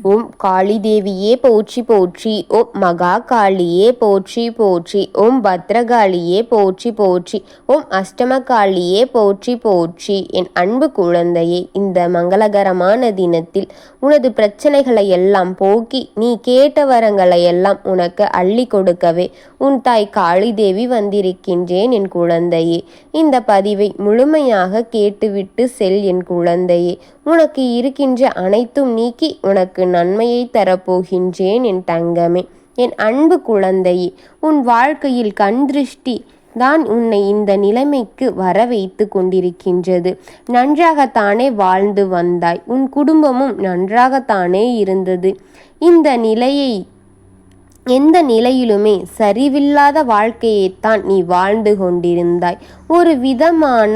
ஓம் காளி தேவியே போற்றி போற்றி. ஓம் மகா காளியே போற்றி போற்றி. ஓம் பத்ரகாளியே போற்றி போற்றி. ஓம் அஷ்டமகாளியே போற்றி போற்றி. என் அன்பு குழந்தையே, இந்த மங்களகரமான தினத்தில் உனது பிரச்சனைகளை எல்லாம் போக்கி நீ கேட்ட வரங்களை எல்லாம் உனக்கு அள்ளி கொடுக்கவே உன் தாய் காளி தேவி வந்திருக்கின்றேன் என் குழந்தையே. இந்த பதிவை முழுமையாக கேட்டுவிட்டு செல் என் குழந்தையே. உனக்கு இருக்கின்ற அனைத்தும் நீக்கி உனக்கு நன்மையை தரப்போகின்றேன் என் தங்கமே. என் அன்பு குழந்தையே, உன் வாழ்க்கையில் கண் திருஷ்டி தான் உன்னை இந்த நிலைமைக்கு வர வைத்து கொண்டிருக்கின்றது. நன்றாகத்தானே வாழ்ந்து வந்தாய், உன் குடும்பமும் நன்றாகத்தானே இருந்தது. இந்த நிலையை எந்த நிலையிலுமே சரிவில்லாத வாழ்க்கையைத்தான் நீ வாழ்ந்து கொண்டிருந்தாய். ஒரு விதமான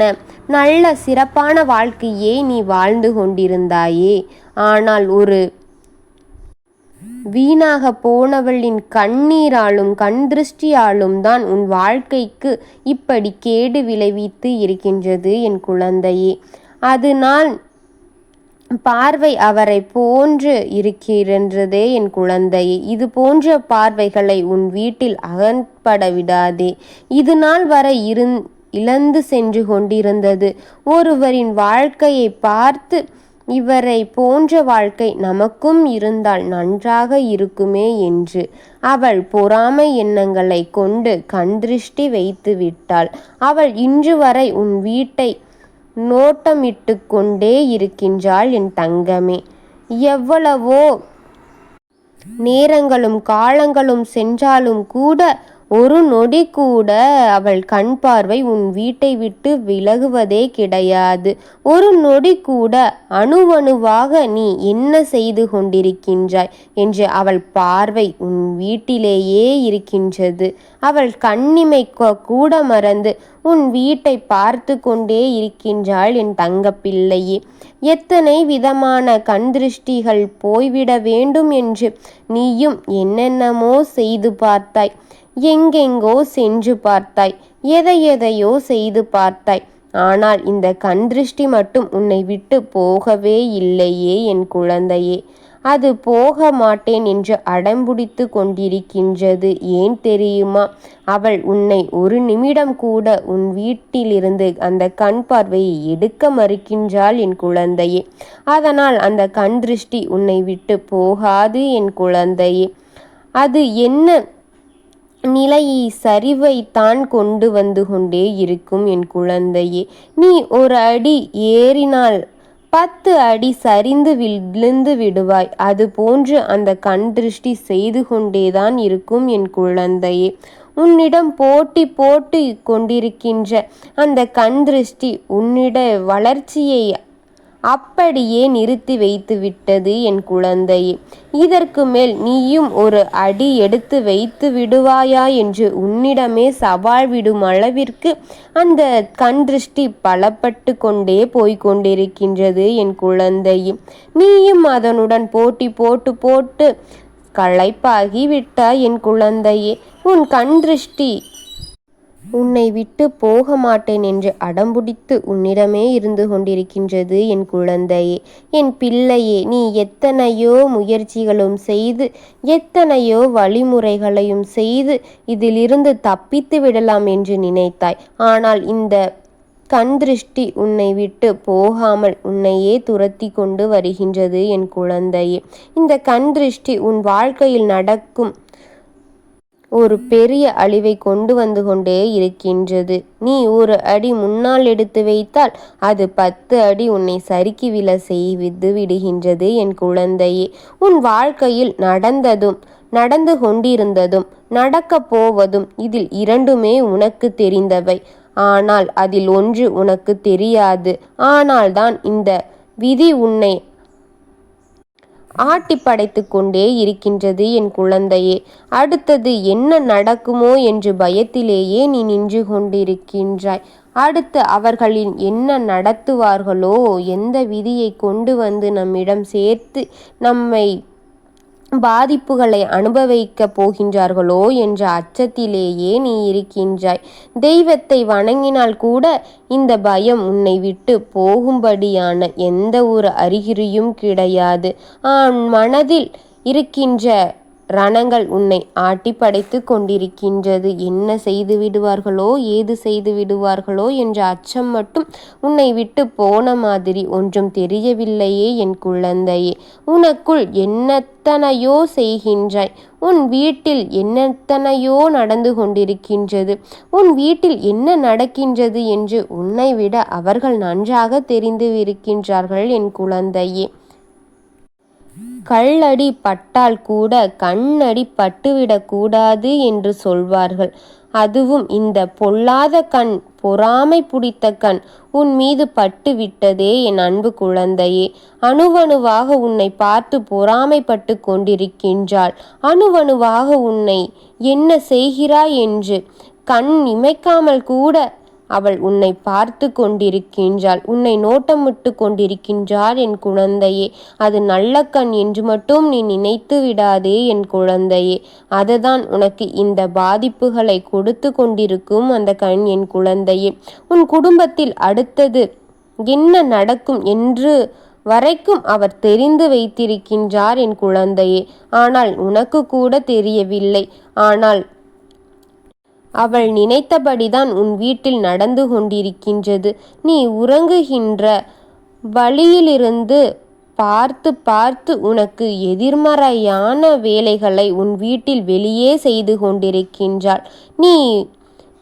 நல்ல சிறப்பான வாழ்க்கையே நீ வாழ்ந்து கொண்டிருந்தாயே. ஆனால் ஒரு வீணாக போனவளின் கண்ணீராலும் கண் திருஷ்டியாலும் தான் உன் வாழ்க்கைக்கு இப்படி கேடு விளைவித்து இருக்கின்றது என் குழந்தையே. அதனால் பார்வை அவரை போன்று இருக்கின்றதே என் குழந்தையே. இது போன்ற பார்வைகளை உன் வீட்டில் அகப்பட விடாதே. இது நாள் வரை இழந்து சென்று கொண்டிருந்தது ஒருவரின் வாழ்க்கையை பார்த்து இவரை போன்ற வாழ்க்கை நமக்கும் இருந்தால் நன்றாக இருக்குமே என்று அவள் பொறாமை எண்ணங்களை கொண்டு கண் திருஷ்டி வைத்து விட்டாள். அவள் இன்று வரை உன் வீட்டை நோட்டமிட்டு கொண்டே இருக்கின்றாள் என் தங்கமே. எவ்வளவோ நேரங்களும் காலங்களும் சென்றாலும் கூட ஒரு நொடி கூட அவள் கண் பார்வை உன் வீட்டை விட்டு விலகுவதே கிடையாது. ஒரு நொடி கூட அணுவணுவாக நீ என்ன செய்து கொண்டிருக்கின்றாய் என்று அவள் பார்வை உன் வீட்டிலேயே இருக்கின்றது. அவள் கண்ணிமைக்க கூட மறந்து உன் வீட்டை பார்த்து கொண்டே இருக்கின்றாள் என் தங்க பிள்ளையே. எத்தனை விதமான கண் திருஷ்டிகள் போய்விட வேண்டும் என்று நீயும் என்னென்னமோ செய்து பார்த்தாய். எங்கெங்கோ சென்று பார்த்தாய், எதையோ செய்து பார்த்தாய். ஆனால் இந்த கண் திருஷ்டி மட்டும் உன்னை விட்டு போகவே இல்லையே என் குழந்தையே. அது போக மாட்டேன் என்று அடம்பிடித்து கொண்டிருக்கின்றது. ஏன் தெரியுமா? அவள் உன்னை ஒரு நிமிடம் கூட உன் வீட்டிலிருந்து அந்த கண் பார்வையை எடுக்க மறுக்கின்றாள் என் குழந்தையே. அதனால் அந்த கண் திருஷ்டி உன்னை விட்டு போகாது என் குழந்தையே. அது என்ன நிலையை சரிவைத்தான் கொண்டு வந்து கொண்டே இருக்கும் என் குழந்தையே. நீ ஒரு அடி ஏறினால் 10 அடி சரிந்து விழுந்து விடுவாய். அது போன்று அந்த கண் திருஷ்டி செய்து கொண்டேதான் இருக்கும் என் குழந்தையே. உன்னிடம் போட்டி போட்டு கொண்டிருக்கின்ற அந்த கண் திருஷ்டி உன்னிட வளர்ச்சியை அப்படியே நிறுத்தி வைத்து விட்டது என் குழந்தையே. இதற்கு மேல் நீயும் ஒரு அடி எடுத்து வைத்து விடுவாயா என்று உன்னிடமே சவால் விடும் அளவிற்கு அந்த கண் திருஷ்டி பலப்பட்டு கொண்டே போய்கொண்டிருக்கின்றது என் குழந்தையே. நீயும் அதனுடன் போட்டி போட்டு போட்டு களைப்பாகி விட்டாய் என் குழந்தையே. உன் கண் திருஷ்டி உன்னை விட்டு போக மாட்டேன் என்று அடம்பிடித்து உன்னிடமே இருந்து கொண்டிருக்கின்றது என் குழந்தையே. என் பிள்ளையே, நீ எத்தனையோ முயற்சிகளும் செய்து எத்தனையோ வழிமுறைகளையும் செய்து இதிலிருந்து தப்பித்து விடலாம் என்று நினைத்தாய். ஆனால் இந்த கண் திருஷ்டி உன்னை விட்டு போகாமல் உன்னையே துரத்தி கொண்டு வருகின்றது என் குழந்தையே. இந்த கண் திருஷ்டி உன் வாழ்க்கையில் நடக்கும் ஒரு பெரிய அழிவை கொண்டு வந்து கொண்டே இருக்கின்றது. நீ ஒரு அடி முன்னால் எடுத்து வைத்தால் அது 10 அடி உன்னை சறுக்கி விழ செய்து விடுகின்றது என் குழந்தையே. உன் வாழ்க்கையில் நடந்ததும் நடந்து கொண்டிருந்ததும் நடக்கப் போவதும் இதில் 2மே உனக்கு தெரிந்தவை. ஆனால் அதில் ஒன்று உனக்கு தெரியாது. ஆனால்தான் இந்த விதி உன்னை ஆட்டி படைத்து கொண்டே இருக்கின்றது என் குழந்தையே. அடுத்தது என்ன நடக்குமோ என்று பயத்திலேயே நீ நின்று கொண்டிருக்கின்றாய். அடுத்து அவர்களின் என்ன நடத்துவார்களோ, எந்த விதியை கொண்டு வந்து நம்மிடம் சேர்த்து நம்மை பாதிப்புகளை அனுபவிக்கப் போகின்றார்களோ என்ற அச்சத்திலேயே நீ இருக்கின்றாய். தெய்வத்தை வணங்கினால் கூட இந்த பயம் உன்னை விட்டு போகும்படியான எந்த ஒரு அறிகுறியும் கிடையாது. மனதில் இருக்கின்ற ரணங்கள் உன்னை ஆட்டி படைத்து கொண்டிருக்கின்றது. என்ன செய்து விடுவார்களோ ஏது செய்து விடுவார்களோ என்ற அச்சம் மட்டும் உன்னை விட்டு போன மாதிரி ஒன்றும் தெரியவில்லையே என் குழந்தையே. உனக்குள் என்னத்தனையோ செய்கின்றாய். உன் வீட்டில் என்னத்தனையோ நடந்து கொண்டிருக்கின்றது. உன் வீட்டில் என்ன நடக்கின்றது என்று உன்னை விட அவர்கள் நன்றாக தெரிந்து இருக்கின்றார்கள் என் குழந்தையே. கல்லடி பட்டால் கூட கண்ணடி பட்டுவிடக்கூடாது என்று சொல்வார்கள். அதுவும் இந்த பொல்லாத கண், பொறாமை பிடித்த கண் உன் மீது பட்டு விட்டதே என் அன்பு குழந்தையே. அணுவணுவாக உன்னை பார்த்து பொறாமைப்பட்டு கொண்டிருக்கின்றாள். அணுவணுவாக உன்னை என்ன செய்கிறாய் என்று கண் இமைக்காமல் கூட அவள் உன்னை பார்த்து கொண்டிருக்கின்றாள். உன்னை நோட்டமிட்டு கொண்டிருக்கின்றாள் என் குழந்தையே. அது நல்ல கண் என்று மட்டும் நீ நினைத்து விடாதே என் குழந்தையே. அதுதான் உனக்கு இந்த பாதிப்புகளை கொடுத்து கொண்டிருக்கும் அந்த கண் என் குழந்தையே. உன் குடும்பத்தில் அடுத்தது என்ன நடக்கும் என்று வரைக்கும் அவர் தெரிந்து வைத்திருக்கின்றார் என் குழந்தையே. ஆனால் உனக்கு கூட தெரியவில்லை. ஆனால் அவள் நினைத்தபடிதான் உன் வீட்டில் நடந்து கொண்டிருக்கின்றது. நீ உறங்குகின்ற வழியிலிருந்து பார்த்து பார்த்து உனக்கு எதிர்மறையான வேலைகளை உன் வீட்டில் வெளியே செய்து கொண்டிருக்கின்றாள். நீ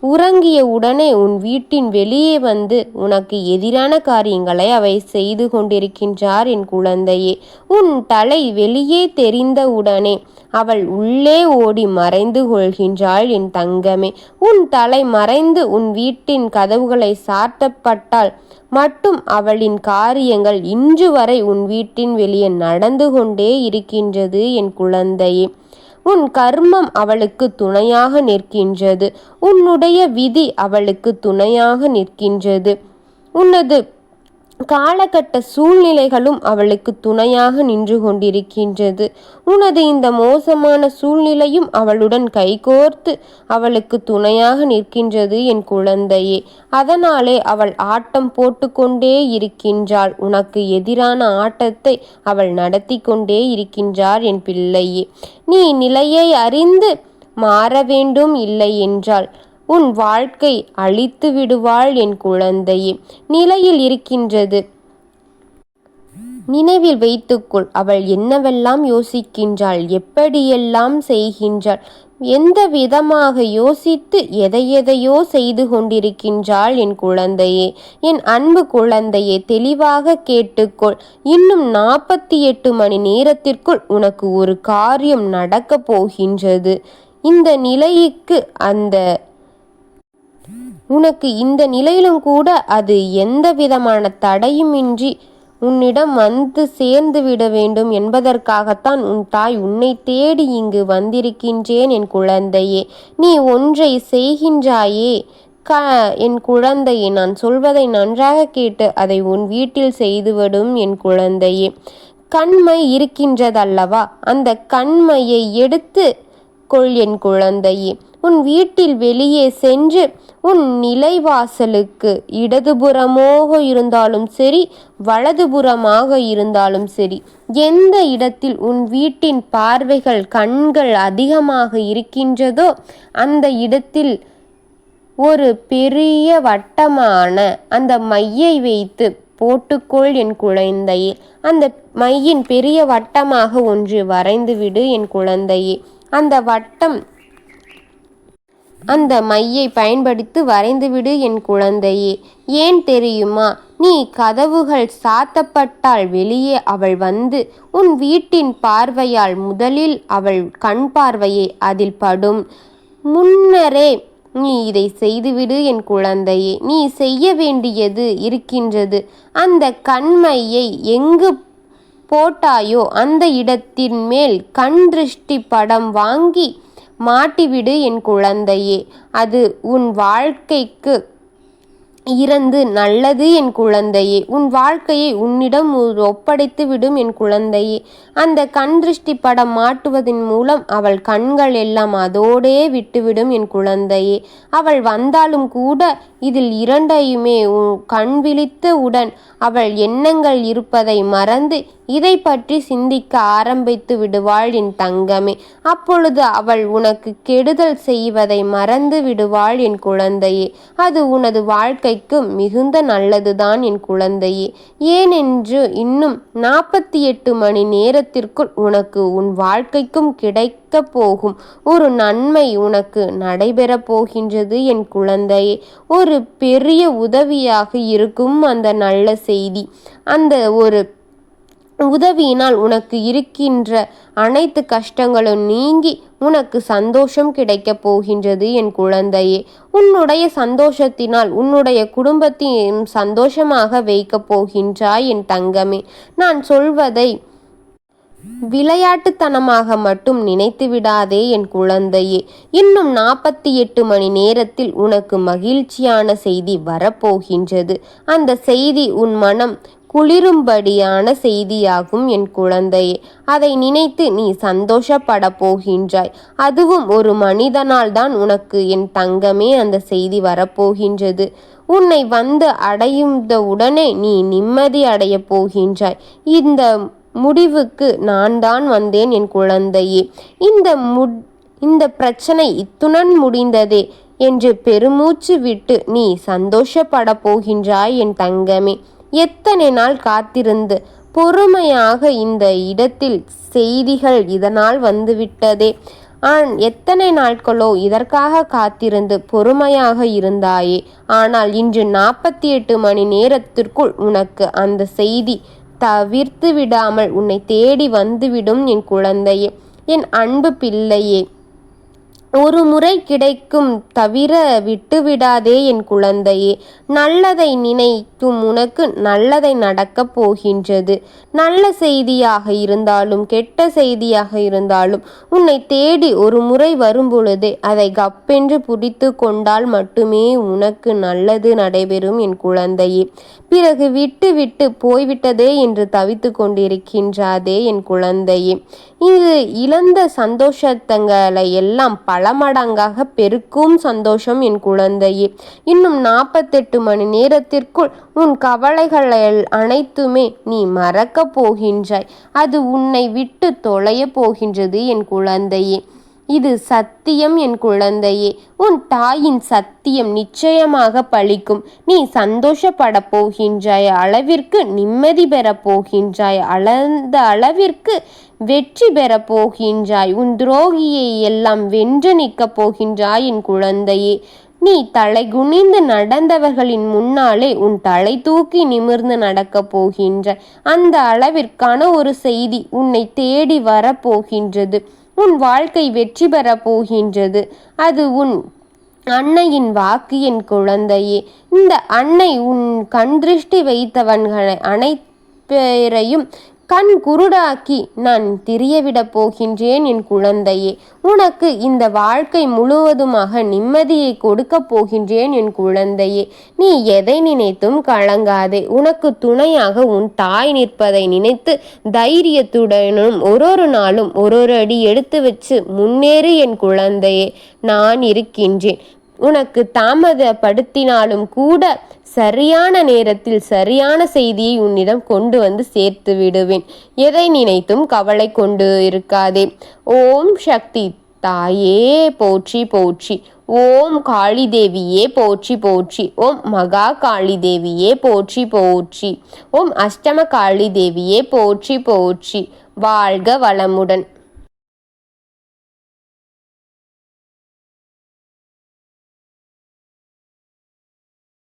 உறங்கிய உடனே உன் வீட்டின் வெளியே வந்து உனக்கு எதிரான காரியங்களை அவை செய்து கொண்டிருக்கின்றார் என் குழந்தையே. உன் தலை வெளியே தெரிந்த உடனே அவள் உள்ளே ஓடி மறைந்து கொள்கின்றாள் என் தங்கமே. உன் தலை மறைந்து உன் வீட்டின் கதவுகளை சாத்தப்பட்டால் மட்டும் அவளின் காரியங்கள் இன்று வரை உன் வீட்டின் வெளியே நடந்து கொண்டே இருக்கின்றது என் குழந்தையே. உன் கர்மம் அவளுக்கு துணையாக நிற்கின்றது. உன்னுடைய விதி அவளுக்கு துணையாக நிற்கின்றது. உனது காலகட்ட சூழ்நிலைகளும் அவளுக்கு துணையாக நின்று கொண்டிருக்கின்றது. உனது இந்த மோசமான சூழ்நிலையும் அவளுடன் கைகோர்த்து அவளுக்கு துணையாக நிற்கின்றது என் குழந்தையே. அதனாலே அவள் ஆட்டம் போட்டு கொண்டே இருக்கின்றாள். உனக்கு எதிரான ஆட்டத்தை அவள் நடத்தி கொண்டே இருக்கின்றாள் என் பிள்ளையே. நீ நிலையை அறிந்து மாற வேண்டும். இல்லை என்றால் உன் வாழ்க்கை அழித்து விடுவாள் என் குழந்தையே. நிலையில் இருக்கின்றது. நினைவில் வைத்துக்கொள். அவள் என்னவெல்லாம் யோசிக்கின்றாள், எப்படியெல்லாம் செய்கின்றாள், எந்த விதமாக யோசித்து எதையெதையோ செய்து கொண்டிருக்கின்றாள் என் குழந்தையே. என் அன்பு குழந்தையே, தெளிவாக கேட்டுக்கொள். இன்னும் 48 மணி நேரத்திற்குள் உனக்கு ஒரு காரியம் நடக்கப் போகின்றது. இந்த நிலைக்கு உனக்கு இந்த நிலையிலும் கூட அது எந்த விதமான தடையுமின்றி உன்னிடம் வந்து சேர்ந்து விட வேண்டும் என்பதற்காகத்தான் உன் தாய் உன்னை தேடி இங்கு வந்திருக்கின்றேன் என் குழந்தையே. நீ ஒன்றை செய்கின்றாயே என் குழந்தையே, நான் சொல்வதை நன்றாக கேட்டு அதை உன் வீட்டில் செய்துவிடும் என் குழந்தையே. கண்மை இருக்கின்றதல்லவா, அந்த கண்மையை எடுத்து கொள் என் குழந்தையே. உன் வீட்டில் வெளியே சென்று உன் நிலைவாசலுக்கு இடதுபுறமாக இருந்தாலும் சரி, வலதுபுறமாக இருந்தாலும் சரி, எந்த இடத்தில் உன் வீட்டின் பார்வைகள் கண்கள் அதிகமாக இருக்கின்றதோ அந்த இடத்தில் ஒரு பெரிய வட்டமான அந்த மையை வைத்து போட்டுக்கொள் என் குழந்தையே. அந்த மையின் பெரிய வட்டமாக ஒன்று வரைந்து விடு என் குழந்தையே. அந்த மையை பயன்படுத்தி வரைந்துவிடு என் குழந்தையே. ஏன் தெரியுமா? நீ கதவுகள் சாத்தப்பட்டால் வெளியே அவள் வந்து உன் வீட்டின் பார்வையால் முதலில் அவள் கண் பார்வையை அதில் படும். முன்னரே நீ இதை செய்துவிடு என் குழந்தையே. நீ செய்ய வேண்டியது இருக்கின்றது. அந்த கண்மையை எங்கு போட்டாயோ அந்த இடத்தின் மேல் கண் திருஷ்டி படம் வாங்கி மாட்டிவிடு என் குழந்தையே. அது உன் வாழ்க்கைக்கு இறந்து நல்லது என் குழந்தையே. உன் வாழ்க்கையை உன்னிடம் ஒப்படைத்து விடும் என் குழந்தையே. அந்த கண் திருஷ்டி படம் மாட்டுவதன் மூலம் அவள் கண்கள் எல்லாம் அதோடே விட்டுவிடும் என் குழந்தையே. அவள் வந்தாலும் கூட இதில் இரண்டையுமே கண் விழித்த உடன் அவள் எண்ணங்கள் இருப்பதை மறந்து இதை பற்றி சிந்திக்க ஆரம்பித்து விடுவாள் என் தங்கமே. அப்பொழுது அவள் உனக்கு கெடுதல் செய்வதை மறந்து விடுவாள் என் குழந்தையே. அது உனது வாழ்க்கைக்கு மிகுந்த நல்லதுதான் என் குழந்தையே. ஏனென்று இன்னும் 48 மணி நேரத்திற்குள் உனக்கு உன் வாழ்க்கைக்கும் கிடைக்க போகும் ஒரு நன்மை உனக்கு நடைபெறப் போகின்றது என் குழந்தையே. ஒரு பெரிய உதவியாக இருக்கும் அந்த நல்ல செய்தி. அந்த ஒரு உதவியினால் உனக்கு இருக்கின்ற அனைத்து கஷ்டங்களும் நீங்கி உனக்கு சந்தோஷம் கிடைக்கப் போகின்றது என் குழந்தையே. உன்னுடைய சந்தோஷத்தினால் உன்னுடைய குடும்பத்தையும் சந்தோஷமாக வைக்கப் போகின்றாய் என் தங்கமே. நான் சொல்வதை விளையாட்டுத்தனமாக மட்டும் நினைத்து விடாதே என் குழந்தையே. இன்னும் 48 மணி நேரத்தில் உனக்கு மகிழ்ச்சியான செய்தி வரப்போகின்றது. அந்த செய்தி உன் மனம் குளிரும்படியான செய்தியாகும் என் குழந்தையே. அதை நினைத்து நீ சந்தோஷப்பட போகின்றாய். அதுவும் ஒரு மனிதனால் தான் உனக்கு என் தங்கமே அந்த செய்தி வரப்போகின்றது. உன்னை வந்து அடையுடனே நீ நிம்மதி அடைய போகின்றாய். இந்த முடிவுக்கு நான் தான் வந்தேன் என் குழந்தையே. இந்த பிரச்சனை இத்துடன் முடிந்ததே என்று பெருமூச்சு விட்டு நீ சந்தோஷப்பட போகின்றாய் என் தங்கமே. எத்தனை நாள் காத்திருந்து பொறுமையாக இந்த இடத்தில் செய்திகள் இதனால் வந்துவிட்டதே. எத்தனை நாட்களோ இதற்காக காத்திருந்து பொறுமையாக இருந்தாயே. ஆனால் இன்று 48 மணி நேரத்திற்குள் உனக்கு அந்த செய்தி தவிர்த்து விடாமல் உன்னை தேடி வந்துவிடும் என் குழந்தையே. என் அன்பு பிள்ளையே, ஒரு முறை கிடைக்கும் தவிர விட்டுவிடாதே என் குழந்தையே. நல்லதை நினைக்கும் உனக்கு நல்லதை நடக்கப் போகின்றது. நல்ல செய்தியாக இருந்தாலும் கெட்ட செய்தியாக இருந்தாலும் உன்னை தேடி ஒரு முறை வரும்பொழுதே அதை கப்பென்று பிடித்து கொண்டால் மட்டுமே உனக்கு நல்லது நடைபெறும் என் குழந்தையே. பிறகு விட்டு விட்டு போய்விட்டதே என்று தவித்து கொண்டிருக்கின்றாதே என் குழந்தையே. இது இழந்த சந்தோஷத்தங்களை எல்லாம் பல மடங்காக பெருக்கும் சந்தோஷம் என் குழந்தையே. இன்னும் 48 மணி நேரத்திற்குள் உன் கவலைகள் அனைத்துமே நீ மறக்கப் போகின்றாய். அது உன்னை விட்டு தொலைய போகின்றது என் குழந்தையே. இது சத்தியம் என் குழந்தையே. உன் தாயின் சத்தியம் நிச்சயமாக பலிக்கும். நீ சந்தோஷப்பட போகின்றாய் அளவிற்கு நிம்மதி பெறப் போகின்றாய். அளந்த அளவிற்கு வெற்றி பெறப் போகின்றாய். உன் துரோகியை எல்லாம் வென்று நிற்கப் போகின்றாய் என் குழந்தையே. நீ தலை குனிந்து நடந்தவர்களின் முன்னாலே உன் தலை தூக்கி நிமிர்ந்து நடக்கப் போகின்றாய். அந்த அளவிற்கான ஒரு செய்தி உன்னை தேடி வரப்போகின்றது. உன் வாழ்க்கை வெற்றி பெறப் போகின்றது. அது உன் அன்னையின் வாக்கு என் குழந்தையே. இந்த அன்னை உன் கண் திருஷ்டி வைத்தவன்களை அனைப்பேரையும் கண் குருடாக்கி நான் திரியவிடப் போகின்றேன் என் குழந்தையே. உனக்கு இந்த வாழ்க்கை முழுவதுமாக நிம்மதியை கொடுக்கப் போகின்றேன் என் குழந்தையே. நீ எதை நினைத்தும் கலங்காதே. உனக்கு துணையாக உன் தாய் நிற்பதை நினைத்து தைரியத்துடனும் ஒரு நாளும் ஒரு அடி எடுத்து வச்சு முன்னேறு என் குழந்தையே. நான் இருக்கின்றேன். உனக்கு தாமதப்படுத்தினாலும் கூட சரியான நேரத்தில் சரியான செய்தியை உன்னிடம் கொண்டு வந்து சேர்த்து விடுவேன். எதை நினைத்தும் கவலை கொண்டு இருக்காதே. ஓம் சக்தி தாயே போற்றி போற்றி. ஓம் காளி தேவியே போற்றி போற்றி. ஓம் மகா காளி தேவியே போற்றி போற்றி. ஓம் அஷ்டம காளி தேவியே போற்றி போற்றி. வாழ்க வளமுடன்.